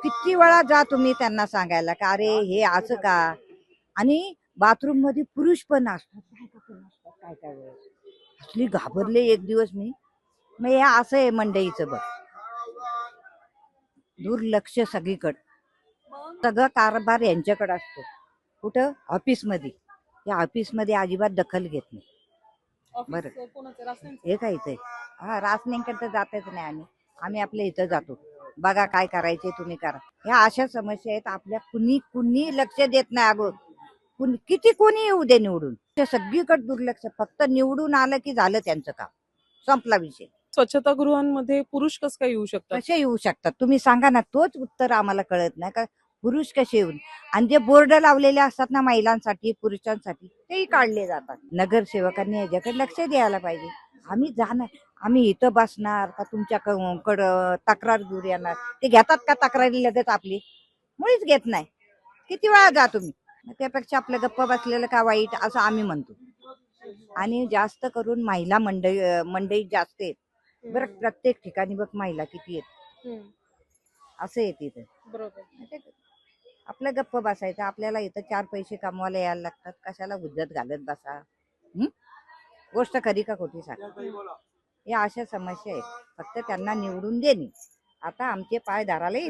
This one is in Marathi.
किती वेळा जा तुम्ही त्यांना सांगायला का अरे हे असं का. आणि बाथरूम मध्ये पुरुष पण असतात काय काय वेळेस असली घाबरले एक दिवस मी. मग हे असं आहे मंडईचं बघ, दुर्लक्ष सगळीकडे. सगळं कारभार यांच्याकडे असतो. कुठं ऑफिसमध्ये, या ऑफिसमध्ये अजिबात दखल घेत नाही. बरं हे काय इथे हा रासनेंकडे तर जातच नाही आम्ही. आम्ही आपल्या इथं जातो, बघा काय करायचे तुम्ही करा. ह्या अशा समस्या आहेत आपल्या. कुणी कुणी लक्ष देत नाही. अगोदर किती कोणी येऊ दे निवडून, ते सगळीकडे दुर्लक्ष. फक्त निवडून आलं की झालं त्यांचं काम, संपला विषय. स्वच्छतागृहांमध्ये पुरुष कसं काय येऊ शकतात? कसे येऊ शकतात तुम्ही सांगा ना. तोच उत्तर आम्हाला कळत नाही का पुरुष कसे येऊन. आणि जे बोर्ड लावलेले असतात ना महिलांसाठी पुरुषांसाठी तेही काढले जातात. नगरसेवकांनी याच्याकडे लक्ष द्यायला पाहिजे. आम्ही जाणार, आम्ही इथं बसणार का तुमच्याकडं तक्रार दूर येणार. ते घेतात का तक्रारी लगेच आपली? मुळीच घेत नाही. किती वेळा जा तुम्ही. त्यापेक्षा आपलं गप्प बसलेलं का वाईट असं आम्ही म्हणतो. आणि जास्त करून महिला मंडळी जास्त आहेत बरं. प्रत्येक ठिकाणी बघ महिला किती आहेत असं आहे तिथे. बरोबर. आपलं गप्प बसायचं. आपल्याला इथं 4 पैसे कमवायला यायला लागतात, कशाला हुज्जत घालत बसा. गोष्ट खरी का खोटी सांग. या अशा समस्या आहेत. फक्त त्यांना निवडून देणे. आता आमचे पाय धराले